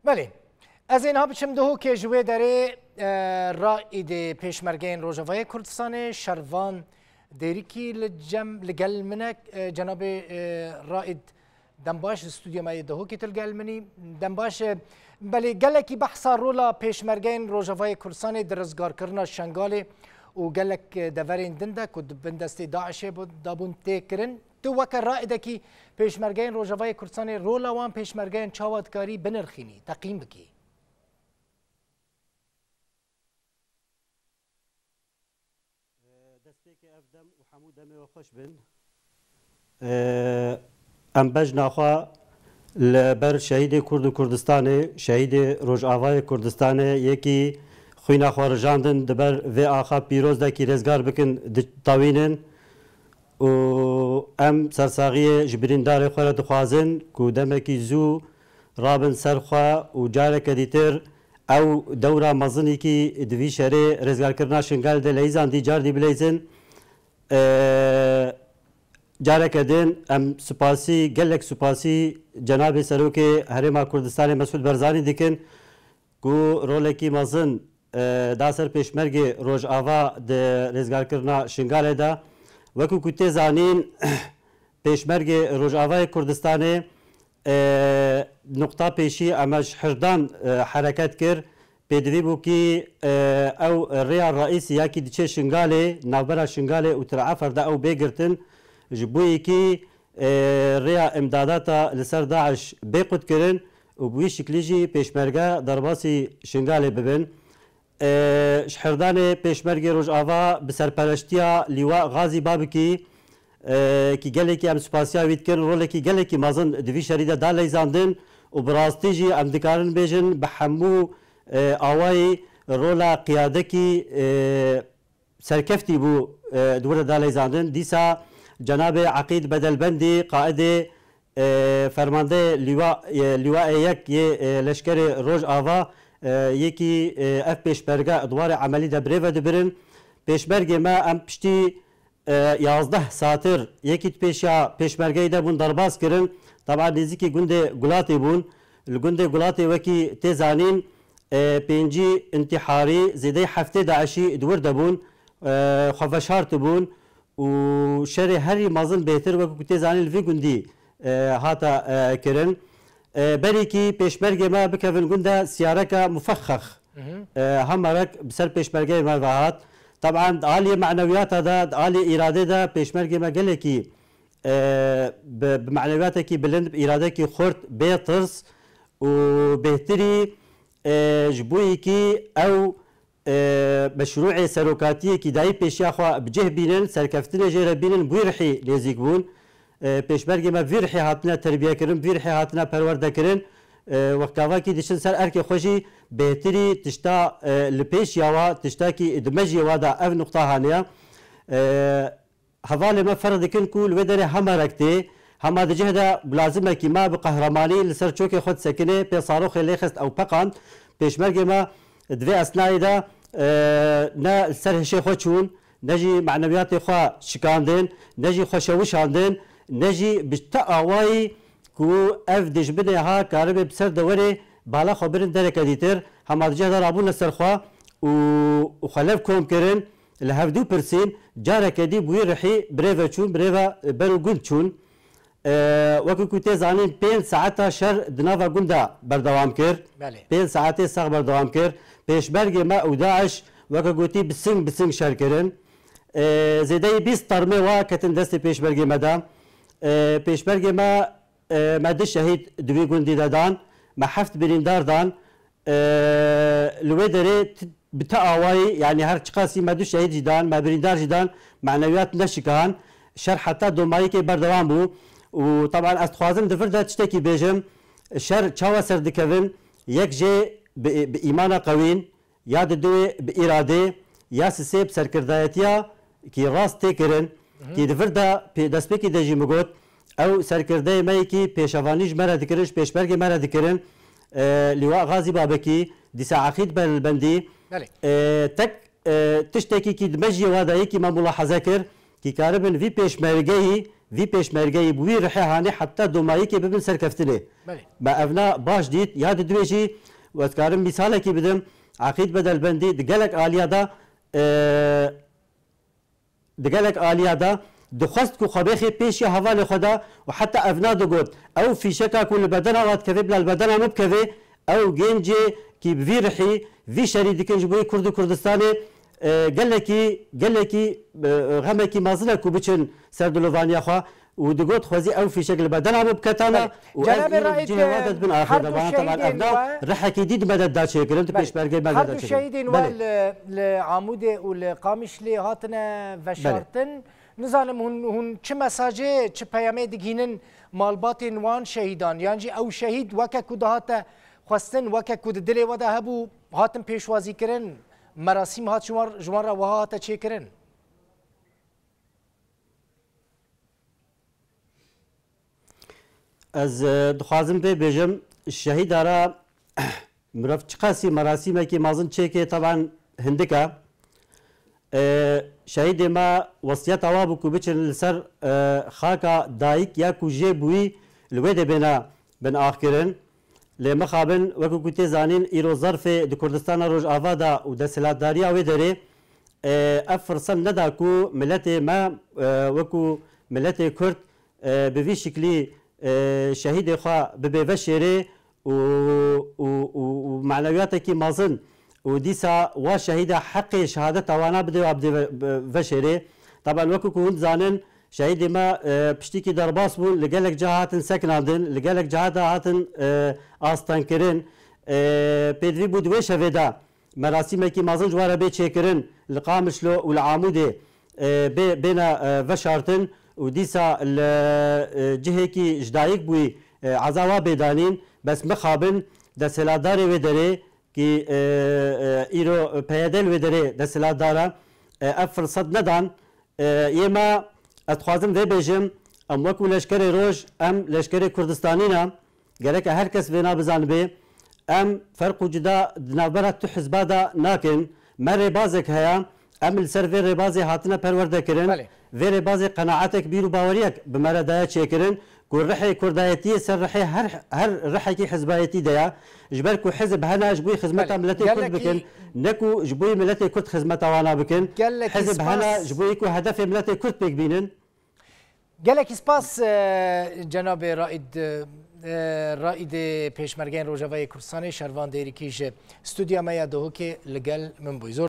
بله از اینها بچم دهو که جوی داره رائد پیشمرگین روجاوای کردستان شروان دیریکی لگل منک جناب رائد دنباش استودیو مای دهو که تلگل منی دنباش بله گلکی بحثا رولا پیشمرگین روجاوای کردستان درزگار کرنا شنگاله و گلک دورین دنده که بندستی داعش دابون تکرن تو وک رائده کی پیشمرگین روجاوای کردستان رولا وان پیشمرگین چاوادکاری بنرخینی تقییم بکی دستێکی ئەفدەم و هەموو دەمەوە خۆش بن ئەم بەش ناخوا لەبەر شەهیدی کورد و کوردستانê شەهیدê Rojavayê Kurdistanê yekî xwîna xwe rijandin diber vê axa pîrozdekî rêzgar bikin ditawînin û em sersaxiyê ji birîndarê xwe re dixwazin ku demekî zû rabin ser xwe û careke dîtir ew dewra mezinekî di vî şerê rêzgarkirina şingal de leyîzan dî car dî bileyzin careke din em spasî gelek spasî cenabê Serokê Herêma Kurdistanê Mesûd Barzanî dikin ku rolekî mezin da ser pêşmergê Rojava di rêzgarkirina şingalê de wekû ku tê zanîn pêşmergê Rojavayê Kurdistanê نقطه پیشی امش حردان حرکت کرد پدوی بو کی او ریا رئیس یکی دیچه شنگاله نوبرا شنگاله و ترعفر ده او بگرتن جبوی کی ریا امداداتا لسر داعش بقود کرن و بوی شکلی جی پیشمرگه درباسی شنگاله ببن حردان پیشمرگه روجاوا بسرپرشتیا لیوا غازی بابکی کی gelekî em spasiya wî dikin rolekî gelekî mezin di vî şerî de da leyzandin û bi rastî jî em dikarin bêjin bi hemû awayî rola qiyadekî serkeftî bû di wir de da leyzandin dîsa cenabê Eqîd Bedelbendî qaîdê fermandeyê lîwayê yek yê leşkerê Rojava yekî ev pêşberge dwarê emelî de birêve dibirin pêşmergê me em piştî 11 saattir yekî pêşa pêşmergeyê de bûn derbas kirin taban nêzîkî gundê gulatê bûn li gundê gulatê wekî tê zanîn pêncî intîharî zêdeyî heftê Daişî di wir de bûn xweveşar tibûn û şerê herî mezin bêhtir wekû ku tê zanîn li vî gundî hata kirin berîkî pêşmergê me bikevin gunda siyareka mufexxex hemarek bi ser pêşmergeyê me vehat طبعا عالية معنويات هذا عالية إرادة ده بيشمرجي مجالكي بمعنوياتك بلند بإرادتك خرط بيطرس وبهتري جبويكي أو مشروع سروكاتي كي داي بيشياخوا بجه بينن سركفتنا جير بينن بيرحي ليزيكبون بيشمرجي ما بيرحي هاتنا تربية كرن بيرحي هاتنا پرورده كرن وقتها کی دشن سر ارک خوشی بهتری تشتا لپیش یاوا تشتا کی دمجی وادا اف نقطه هانیا حواله ما فرض کن کول ودره هم رکته هم دجهدا لازمه کی ما بقهرمانی لسر چوک خود سکنه به صاروخ لخست او پقان پیشمرگه ما دوی اسنای دا نه سر هشی خوچون نجی معنویات خو شکاندن نجی خوشوشاندن نجی بتا اوای کو اف دجبنه ها کارب بسر دوره بالا خبرن درک دیتر هم ادجه در ابو نصر خو و خلف کوم کرن لهف دو پرسین جاره کدی بوی رحی بریو چون بریو برو گند چون وکو کوته زانین 5 ساعت شر دناوا گندا بردوام کر 5 ساعت ساغ بردوام کر پیشبرگ ما او داعش وکو گوتی بسنگ شر کرن زیدای 20 ترمه وا کتن دست پیشبرگ مدا پیشبرگ ما ماده شهید دوی گندی دادن ما حفت بریندار دان لوی داره بتا آوای یعنی هر چقاسی ماده شهید جدان ما بریندار جدان معنویات نشکان شر حتی دومایی که بردوام بو و طبعا استخوازم دفر ده تشتکی بیجم شر چاوا سر دکوین یک جه به ایمان قوین یا دوی به اراده یا سیب سرکردایتیا کی راست تکرن کی دفر ده دست بکی دجی مگوت او سرکرده می کی پیشوانیش مرا دکرش پیشبرگ مرا دکرن لواء غازی بابکی دیسا عقید بندی تک تشتکی کی دمجی وادایی کی ما ملاحظه کر کی کاربن وی پیشمرگی وی پیشمرگی بوی رحه هانی حتی دومایی که ببین سرکفتنه ما افنا باش دید یاد دویجی وذکرم مثالی که بدم عقید بدل بندی دگلک آلیا دا دخست کو خبیخی پیشی حوالی خدا و حتی افنا دگود او فیشکا کل بدن آواد کفی بلا البدن مب کفی او گنجی کی بوی رحی وی شرید کنج بوی کردستانی گلکی غمکی مازنه کو بچن سردلوانیا خوا و دقوت خوازي او في شكل بدن عم بكتانا جناب الرئيس بن اخر طبعا ابناء رح جديد مدد داشي كلمت بيش برقي مدد داشي الشهيدين والعمودي والقامش اللي هاتنا وشارتن نزانم هون چه مساجه چه پیامه دگینن مالباتن وان شهیدان یعنی او شهید وکه کود هاته خواستن وکه کود دل ودا هبو هاتن پیشوازی کرن مراسم هات جوار را وهاته چه کرن از دخوازم به بجم شهید داره مرف چقاسی مراسمه که مازن چه که طبعا هندکه شهید ما وصیت اوابو کو بچن لسر خاکا دایک یا کو جه بوی لوید بنا بن آخرن لمخابن وکو کوتی زانین ایرو ظرف د کردستان روج آوادا و د سلاداری او دره افرسن ندا کو ملت ما وکو ملت کرد به وی شکلی شهید خوا به وشره و معنویاتکی مازن و دیسا و شهید حق شهادت وانا بده و بده وشره طبعا وکو كون زانن شهید ما پشتی کی درباس بون لگلک جهاتن سکنادن لگلک جهاتن آستان کرن پیدوی بود و شویدا مراسم کی مازن جواره به چکرن لقامشلو و العاموده بین وشارتن و دیسا الجهه کی جدایک بوی عزاوا بدانین بس مخابن دسلادار و دره کی ایرو پیدل و دره دسلادارا افرصد ندان یما اتخوازم و بجم ام وکو لشکر روج ام لشکر کردستانینا گرک هر کس وینا بزان به ام فرق جدا نابرات تو حزبادا ناکن مر بازک هيا ام السر في بازي هاتنا پرورده کرن وی بازی قناعتك بیرو باوریک بمردای چیکرن کو رحی کردایتی سر رحی هر رحی کی حزبایتی دیا جبر کو حزب هنا جبوی خدمت ملت کرد بکن نکو جبوی ملت کرد خدمت وانا بکن حزب هنا جبوی کو هدف ملت کرد بک بینن گلک اسپاس جناب رائد پیشمرگین روجاوای کردستان شروان دیری کیش استودیا میا دهو که لگل من بوی